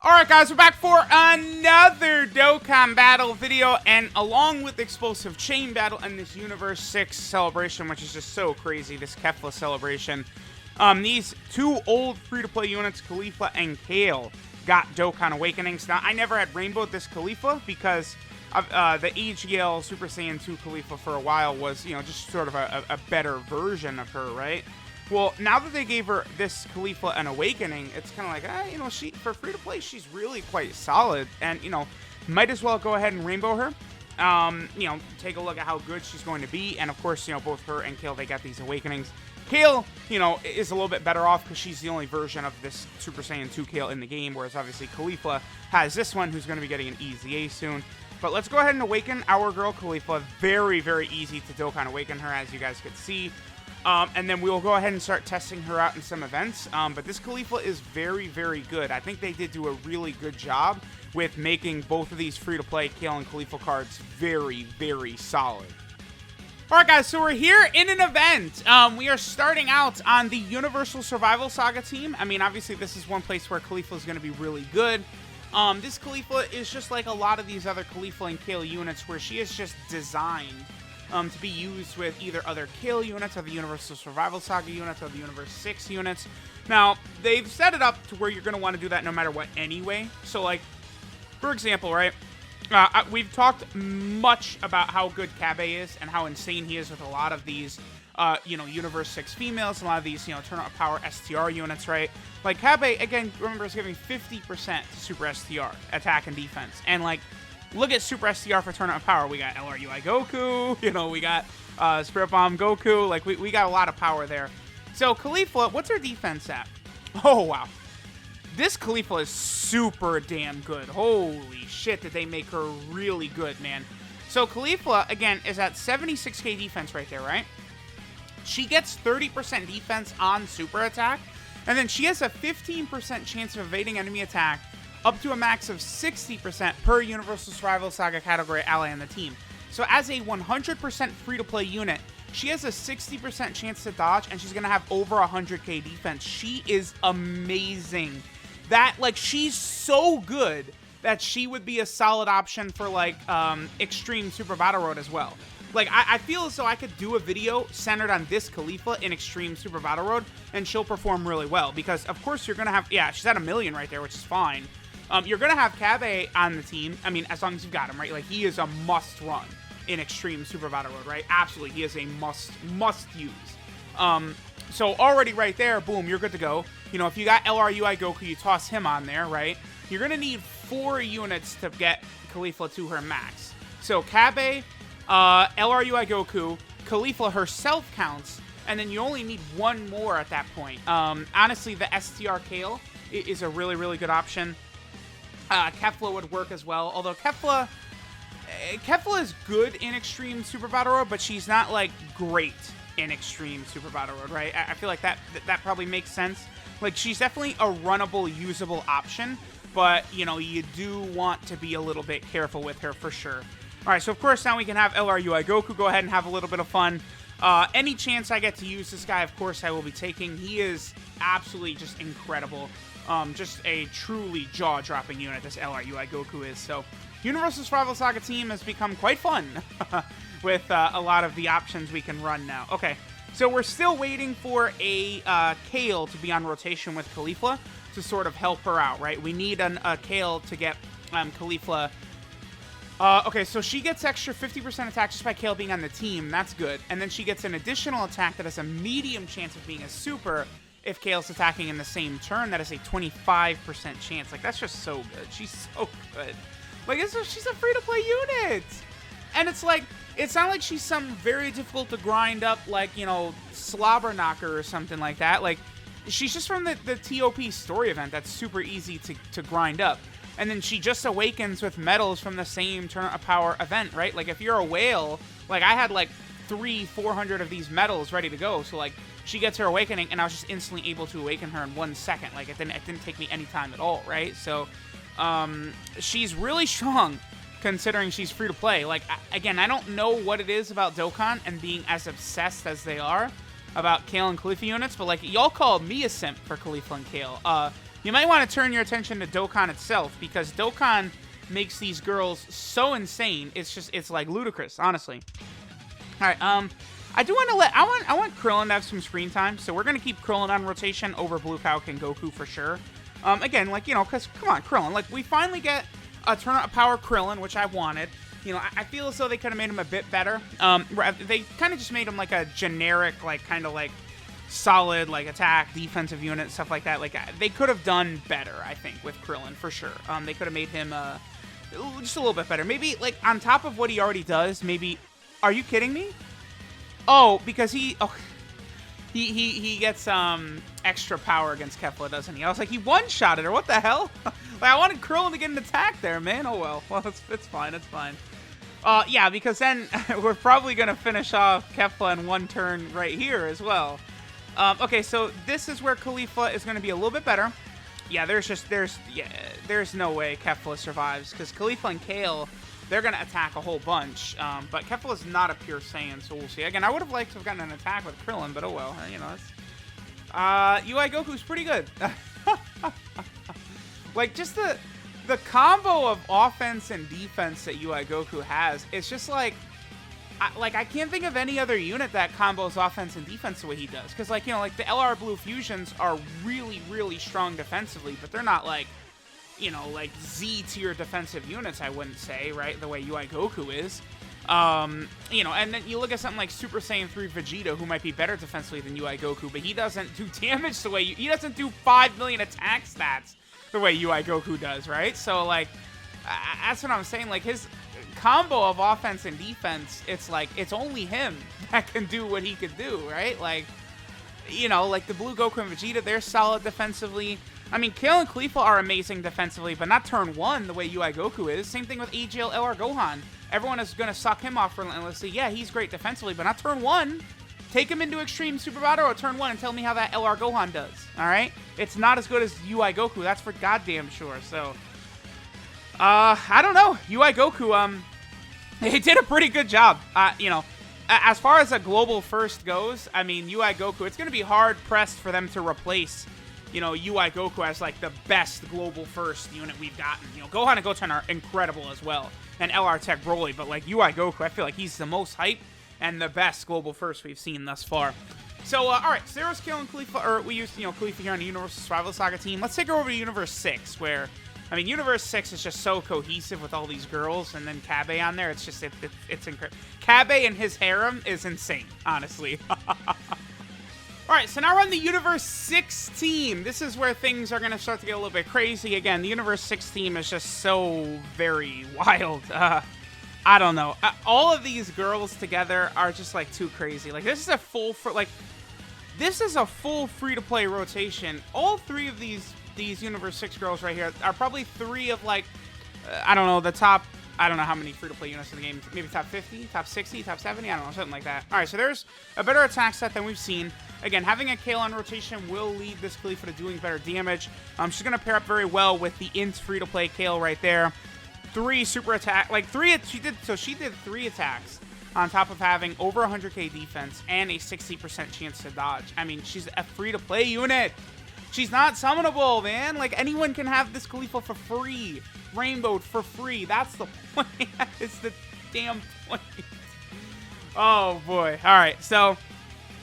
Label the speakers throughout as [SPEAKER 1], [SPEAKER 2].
[SPEAKER 1] Alright guys, we're back for another Dokkan battle video, and along with Explosive Chain Battle and this Universe 6 celebration, which is just so crazy, this CAULIFLA celebration, these two old free-to-play units, CAULIFLA and Kale, got Dokkan Awakenings. Now, I never had rainbowed this CAULIFLA because the AGL Super Saiyan 2 CAULIFLA for a while was, you know, just sort of a better version of her, right? Well, now that they gave her this CAULIFLA an awakening, it's kind of like, you know, for free-to-play, she's really quite solid. And, you know, might as well go ahead and rainbow her. You know, take a look at how good she's going to be. And, of course, you know, both her and Kale, they got these awakenings. Kale, you know, is a little bit better off because she's the only version of this Super Saiyan 2 Kale in the game, whereas obviously CAULIFLA has this one who's going to be getting an easy A soon. But let's go ahead and awaken our girl CAULIFLA. Very, very easy to Dokkan awaken her, as you guys can see. And then we'll go ahead and start testing her out in some events. But this CAULIFLA is very, very good. I think they did do a really good job with making both of these free-to-play Kale and CAULIFLA cards very, very solid. Alright guys, so we're here in an event. We are starting out on the Universal Survival Saga team. I mean, obviously this is one place where CAULIFLA is going to be really good. This CAULIFLA is just like a lot of these other CAULIFLA and Kale units where she is just designed to be used with either other Kale units or the Universal Survival Saga units or the Universe 6 units. Now, they've set it up to where you're going to want to do that no matter what anyway. So, like, for example, right, we've talked much about how good Kabe is and how insane he is with a lot of these, you know, Universe 6 females, a lot of these, you know, turn up power STR units, right? Like, Kabe, again, remember, is giving 50% to Super STR, attack and defense. And, like, look at Super STR for Turn Up Power. We got LRUI Goku, you know, we got Spirit Bomb Goku. Like, we got a lot of power there. So, CAULIFLA, what's her defense at? Oh, wow. This CAULIFLA is super damn good. Holy shit, did they make her really good, man. So, CAULIFLA, again, is at 76k defense right there, right? She gets 30% defense on super attack, and then she has a 15% chance of evading enemy attack up to a max of 60% per Universal Survival Saga category ally on the team. So as a 100% free-to-play unit, she has a 60% chance to dodge, and she's going to have over 100k defense. She is amazing. That, like, she's so good that she would be a solid option for, like, Extreme Super Battle Road as well. Like, I feel as though I could do a video centered on this CAULIFLA in Extreme Super Battle Road, and she'll perform really well. Because, of course, you're going to have... Yeah, she's at 1 million right there, which is fine. You're going to have Kabe on the team. I mean, as long as you've got him, right? Like, he is a must-run in Extreme Super Battle Road, right? Absolutely. He is a must-use. So, already right there, boom, you're good to go. You know, if you got LRUI Goku, you toss him on there, right? You're going to need 4 units to get CAULIFLA to her max. So, Kabe, LRUI Goku, CAULIFLA herself counts, and then you only need 1 more at that point. Honestly, the STR Kale is a really, really good option. Kefla would work as well, although Kefla is good in Extreme Super Battle Road, but she's not, like, great in Extreme Super Battle Road, right? I feel like that probably makes sense. Like, she's definitely a runnable, usable option, but, you know, you do want to be a little bit careful with her for sure. All right, so, of course, now we can have LRUI Goku go ahead and have a little bit of fun. Any chance I get to use this guy, of course, I will be taking. He is absolutely just incredible. Just a truly jaw-dropping unit, this LRUI Goku is. So, Universal Survival Saga team has become quite fun with a lot of the options we can run now. Okay, so we're still waiting for a Kale to be on rotation with CAULIFLA to sort of help her out, right? We need a Kale to get CAULIFLA. Okay, so she gets extra 50% attack just by Kale being on the team. That's good. And then she gets an additional attack that has a medium chance of being a super if Kale's attacking in the same turn. That is a 25% chance. Like, that's just so good. She's so good. Like, she's a free-to-play unit. And it's like, it's not like she's some very difficult to grind up, like, you know, slobber knocker or something like that. Like, she's just from the TOP story event that's super easy to grind up. And then she just awakens with medals from the same Turn Up Power event, right? Like, if you're a whale, like, I had, like, 300-400 of these medals ready to go. So, like, she gets her awakening, and I was just instantly able to awaken her in 1 second. Like, it didn't take me any time at all, right? So, she's really strong, considering she's free to play. Like, again, I don't know what it is about Dokkan and being as obsessed as they are about Kale and CAULIFLA units, but, like, y'all call me a simp for CAULIFLA and Kale. you might want to turn your attention to Dokkan itself, because Dokkan makes these girls so insane. It's like ludicrous, honestly. All right, I do want to I want Krillin to have some screen time, so we're gonna keep Krillin on rotation over Blue Falcon and Goku for sure. Again, like, you know, because come on, Krillin, like, we finally get a turn up power Krillin, which I wanted. You know, I feel as though they could have made him a bit better. They kind of just made him like a generic, like, kind of like solid, like, attack, defensive unit, stuff like that. Like, they could have done better, I think, with Krillin, for sure. They could have made him just a little bit better. Maybe, like, on top of what he already does, maybe... Are you kidding me? Oh, because he gets extra power against Kefla, doesn't he? I was like, he one-shotted her. What the hell? Like, I wanted Krillin to get an attack there, man. Oh, well. Well, it's fine. It's fine. Yeah, because then we're probably going to finish off Kefla in one turn right here as well. Okay, so this is where Caulifla is going to be a little bit better. Yeah, there's no way Kefla survives, because Caulifla and Kale, they're going to attack a whole bunch. But Kefla is not a pure Saiyan, so we'll see. Again, I would have liked to have gotten an attack with Krillin, but oh well. You know, it's... UI Goku's pretty good. Like, just the combo of offense and defense that UI Goku has, it's just like... I can't think of any other unit that combos offense and defense the way he does. Because, like, you know, like, the LR Blue Fusions are really, really strong defensively, but they're not, like, you know, like, Z-tier defensive units, I wouldn't say, right? The way UI Goku is. You know, and then you look at something like Super Saiyan 3 Vegeta, who might be better defensively than UI Goku, but he doesn't do damage the way he doesn't do 5 million attack stats the way UI Goku does, right? So, like, that's what I'm saying. Like, his combo of offense and defense, it's like, it's only him that can do what he could do, right? Like, you know, like the Blue Goku and Vegeta, they're solid defensively. I mean, Kale and Caulifla are amazing defensively, but not turn one the way UI Goku is. Same thing with AGL LR Gohan. Everyone is going to suck him off relentlessly. Yeah, he's great defensively, but not turn one. Take him into Extreme Super Battle or turn one and tell me how that LR Gohan does, all right? It's not as good as UI Goku, that's for goddamn sure, so... I don't know. UI Goku, he did a pretty good job. You know, as far as a global first goes, I mean, UI Goku, it's going to be hard-pressed for them to replace, you know, UI Goku as, like, the best global first unit we've gotten. You know, Gohan and Goten are incredible as well, and LR Tech Broly, but, like, UI Goku, I feel like he's the most hype and the best global first we've seen thus far. So, all right, Zero's Kale and Caulifla, or we used, you know, Caulifla here on the Universal Survival Saga team. Let's take her over to Universe 6, where... I mean, Universe 6 is just so cohesive with all these girls, and then Kabe on there, it's just, it's incredible. Kabe and his harem is insane, honestly. Alright, so now we're on the Universe 6 team. This is where things are going to start to get a little bit crazy. Again, the Universe 6 team is just so very wild. I don't know. All of these girls together are just, like, too crazy. Like, this is a full, free-to-play rotation. All three of these Universe 6 girls right here are probably three of, like, I don't know, the top, I don't know how many free-to-play units in the game. Maybe top 50, top 60, top 70, I don't know, something like that. All right, so there's a better attack set than we've seen. Again, having a Kale on rotation will lead this Caulifla to doing better damage. She's going to pair up very well with the int free-to-play Kale right there. Three super attack, like she did 3 attacks on top of having over 100k defense and a 60% chance to dodge. I mean, she's a free-to-play unit. She's not summonable, man. Like, anyone can have this Caulifla for free. Rainbowed for free. That's the point. It's the damn point. Oh, boy. All right, so...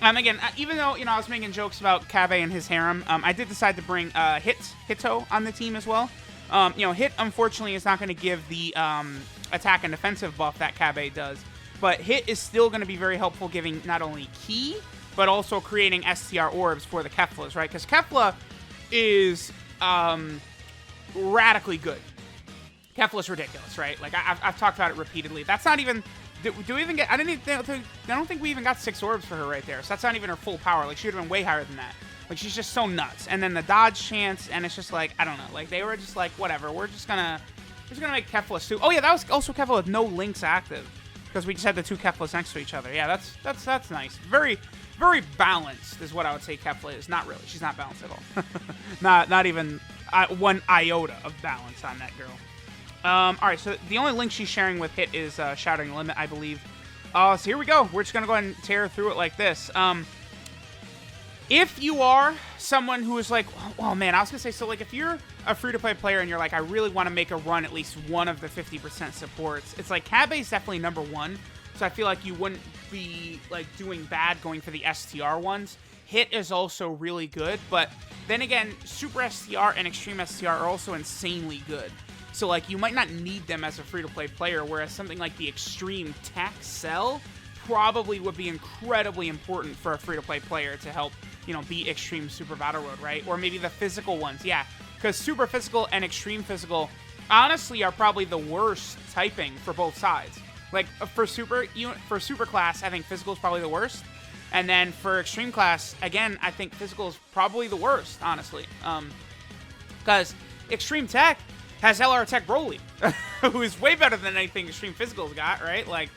[SPEAKER 1] again, even though, you know, I was making jokes about Kabe and his harem, I did decide to bring Hito on the team as well. You know, Hit, unfortunately, is not going to give the attack and defensive buff that Kabe does. But Hit is still going to be very helpful, giving not only Ki, but also creating STR orbs for the Keflas, right? Because Kefla is radically good. Kefla's ridiculous, right? Like, I've talked about it repeatedly. That's not even... Do we even get... I don't think we even got 6 orbs for her right there. So that's not even her full power. Like, she would have been way higher than that. Like, she's just so nuts. And then the dodge chance, and it's just like, I don't know. Like, they were just like, whatever. We're just gonna make Kefla too. Oh, yeah, that was also Kefla with no links active. Because we just had the 2 Keflas next to each other. Yeah, that's nice. Very, very balanced is what I would say Kefla is. Not really. She's not balanced at all. not even one iota of balance on that girl. All right, so the only link she's sharing with Hit is Shattering Limit, I believe. So here we go. We're just going to go ahead and tear through it like this. If you are someone who is like, oh man, I was gonna say, so like if you're a free-to-play player and you're like, I really want to make a run at least one of the 50% supports, it's like Cat is definitely number one. So I feel like you wouldn't be like doing bad going for the STR ones. Hit is also really good, but then again, Super STR and Extreme STR are also insanely good. So like you might not need them as a free-to-play player, whereas something like the Extreme Tech Cell probably would be incredibly important for a free-to-play player to help, you know, beat Extreme Super Battle Road, right? Or maybe the physical ones, yeah. Because Super Physical and Extreme Physical, honestly, are probably the worst typing for both sides. Like, for Super Class, I think Physical is probably the worst. And then for Extreme Class, again, I think Physical is probably the worst, honestly. Because Extreme Tech has LR Tech Broly, who is way better than anything Extreme Physical's got, right? Like,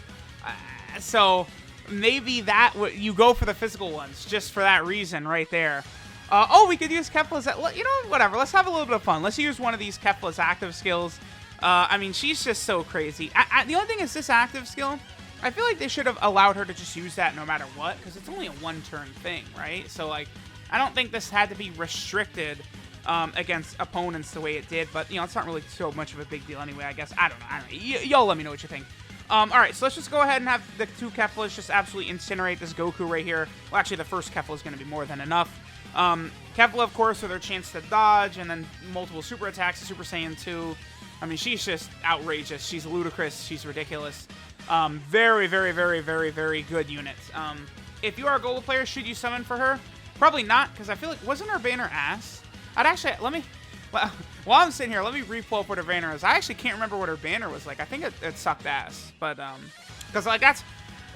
[SPEAKER 1] so maybe that you go for the physical ones just for that reason right there. Oh, we could use Kefla's, you know, whatever. Let's have a little bit of fun. Let's use one of these Kefla's active skills. I mean, she's just so crazy. The only thing is this active skill, I feel like they should have allowed her to just use that no matter what, because it's only a one-turn thing, right? So, like, I don't think this had to be restricted against opponents the way it did, but, you know, it's not really so much of a big deal anyway, I guess. I don't know. Y'all let me know what you think. Alright, so let's just go ahead and have the two Keflas just absolutely incinerate this Goku right here. Well, actually, the first Kefla is going to be more than enough. Kefla, of course, with her chance to dodge, and then multiple super attacks, Super Saiyan 2. I mean, she's just outrageous. She's ludicrous. She's ridiculous. Very, very, very, very, very good unit. If you are a global player, should you summon for her? Probably not, because I feel like, wasn't her banner ass? I'd actually, well, while I'm sitting here, let me re-pull up what her banner is. I actually can't remember what her banner was like. I think it sucked ass, but, because, like, that's,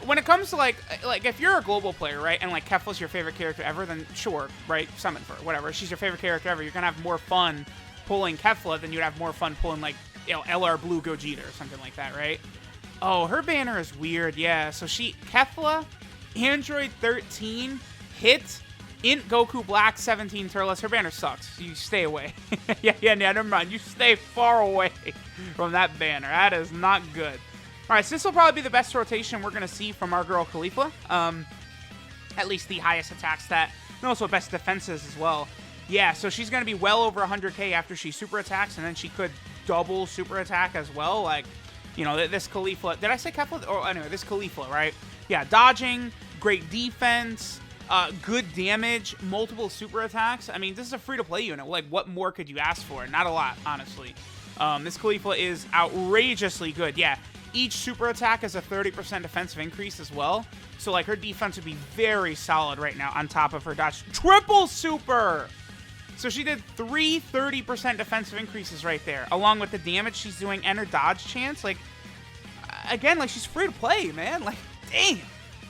[SPEAKER 1] when it comes to, like, if you're a global player, right, and, like, Kefla's your favorite character ever, then sure, right, summon for her, whatever. If she's your favorite character ever, you're gonna have more fun pulling Kefla than you'd have more fun pulling, like, you know, LR Blue Gogeta or something like that, right? Oh, her banner is weird, yeah. So Kefla, Android 13, Hit, Int Goku Black 17 Turles. Her banner sucks. You stay away. yeah, never mind. You stay far away from that banner. That is not good. All right, so this will probably be the best rotation we're going to see from our girl CAULIFLA. At least the highest attack stat, and also best defenses as well. Yeah, so she's going to be well over 100k after she super attacks, and then she could double super attack as well. Like, you know, this CAULIFLA, did I say Kefla? Oh, anyway, this CAULIFLA, right? Yeah, dodging, great defense, good damage, multiple super attacks. I mean, this is a free-to-play unit. Like, what more could you ask for? Not a lot, honestly. This CAULIFLA is outrageously good. Yeah, each super attack is a 30% defensive increase as well. So, like, her defense would be very solid right now on top of her dodge. Triple super! So she did 30% defensive increases right there, along with the damage she's doing and her dodge chance. Like, again, like, she's free to play, man. Like,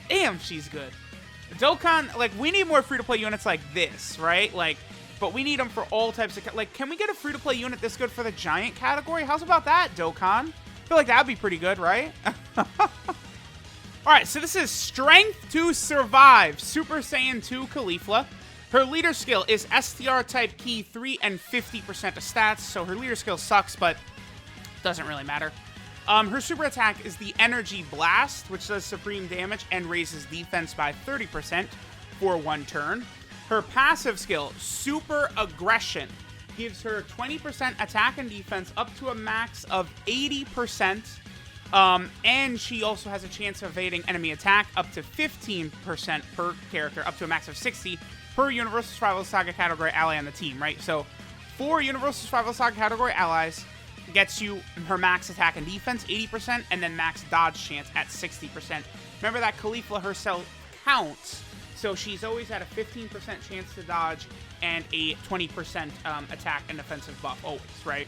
[SPEAKER 1] damn, she's good. Dokkan, like, we need more free to play units like this, right? Like, but we need them for all types of, like, can we get a free to play unit this good for the giant category? How's about that, Dokkan? I feel like that'd be pretty good, right? Alright, so this is Strength to Survive, Super Saiyan 2 CAULIFLA. Her leader skill is STR type key 3 and 50% of stats, so her leader skill sucks, but doesn't really matter. Her super attack is the Energy Blast, which does supreme damage and raises defense by 30% for one turn. Her passive skill, Super Aggression, gives her 20% attack and defense up to a max of 80%. And she also has a chance of evading enemy attack up to 15% per character, up to a max of 60 per Universal Survival Saga category ally on the team, right? So 4 Universal Survival Saga category allies gets you her max attack and defense, 80%, and then max dodge chance at 60%. Remember that CAULIFLA herself counts, so she's always at a 15% chance to dodge and a 20% attack and defensive buff, always, right?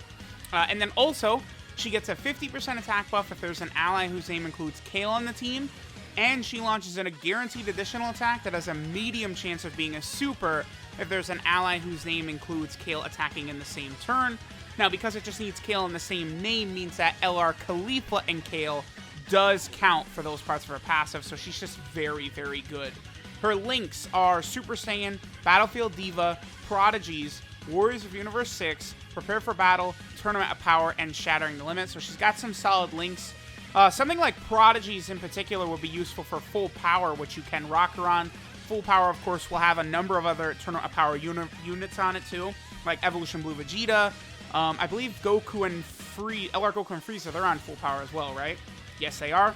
[SPEAKER 1] And then also, she gets a 50% attack buff if there's an ally whose name includes Kale on the team, and she launches in a guaranteed additional attack that has a medium chance of being a super if there's an ally whose name includes Kale attacking in the same turn. Now, because it just needs Kale in the same name means that LR CAULIFLA and Kale does count for those parts of her passive, so she's just very, very good. Her links are Super Saiyan, Battlefield Diva, Prodigies, Warriors of Universe 6, Prepare for Battle, Tournament of Power, and Shattering the Limit, so she's got some solid links. Something like Prodigies in particular would be useful for full power, which you can rock her on full power, of course, will have a number of other tournament power units on it too, like Evolution Blue Vegeta. I believe Goku and LR Goku and Frieza, they're on full power as well, right? Yes, they are.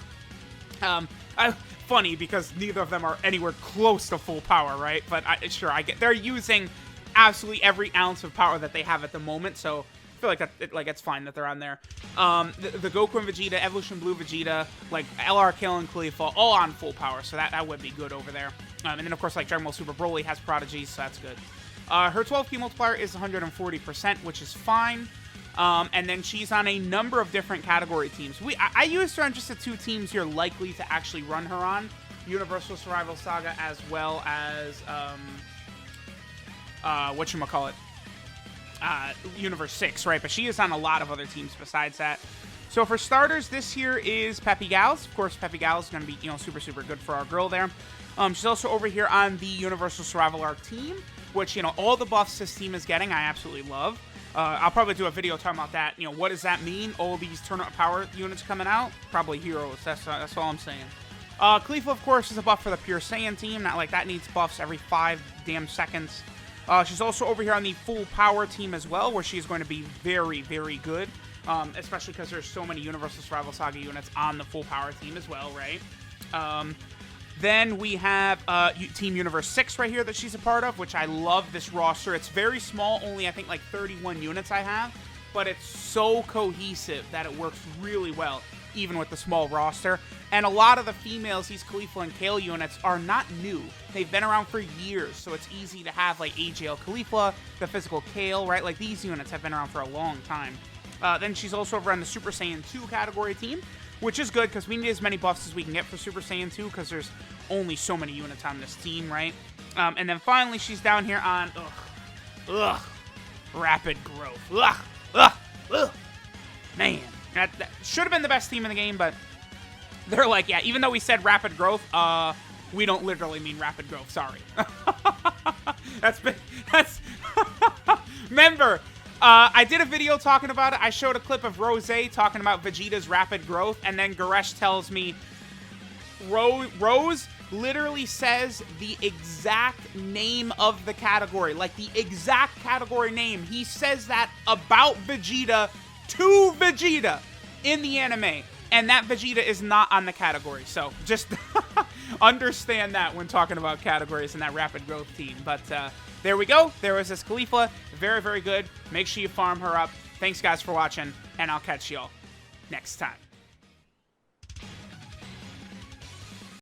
[SPEAKER 1] Funny because neither of them are anywhere close to full power, right? But sure, I get they're using absolutely every ounce of power that they have at the moment, so I feel like it's fine that they're on there. The Goku and Vegeta, Evolution Blue Vegeta, like LR Kale and Caulifla, all on full power, so that would be good over there. And then of course, like Dragon Ball Super Broly has prodigies, so that's good. Her 12 key multiplier is 140%, which is fine. And then she's on a number of different category teams. I used her on just the 2 teams you're likely to actually run her on. Universal Survival Saga as well as, whatchamacallit? Universe 6, right? But she is on a lot of other teams besides that. So for starters, this here is Peppy Gals. Of course, Peppy Gals is going to be, super, super good for our girl there. She's also over here on the Universal Survival Arc team, which, all the buffs this team is getting, I absolutely love. I'll probably do a video talking about that. What does that mean? All these tournament power units coming out? Probably heroes. That's all I'm saying. Caulifla, of course, is a buff for the Pure Saiyan team. Not like that needs buffs every 5 damn seconds. She's also over here on the full power team as well, where she's going to be very, very good. Especially because there's so many Universal Survival Saga units on the full power team as well, right? Then we have Team Universe 6 right here that she's a part of, which I love this roster. It's very small, only I think like 31 units I have, but it's so cohesive that it works really well, even with the small roster. And a lot of the females, these Caulifla and Kale units, are not new. They've been around for years, so it's easy to have like AJL Caulifla, the physical Kale, right? Like these units have been around for a long time. Then she's also over on the Super Saiyan 2 category team, which is good because we need as many buffs as we can get for Super Saiyan 2 because there's only so many units on this team, right? And then finally, she's down here on, Rapid Growth. Man, that should have been the best team in the game, but they're like, yeah, even though we said Rapid Growth, we don't literally mean Rapid Growth, sorry. Remember, I did a video talking about it. I showed a clip of Rose talking about Vegeta's rapid growth, and then Goresh tells me Rose literally says the exact name of the category, like the exact category name. He says that about Vegeta to Vegeta in the anime, and that Vegeta is not on the category. So just understand that when talking about categories in that rapid growth team. But there we go. There was this Caulifla. Very, very good. Make sure you farm her up. Thanks, guys, for watching, and I'll catch y'all next time.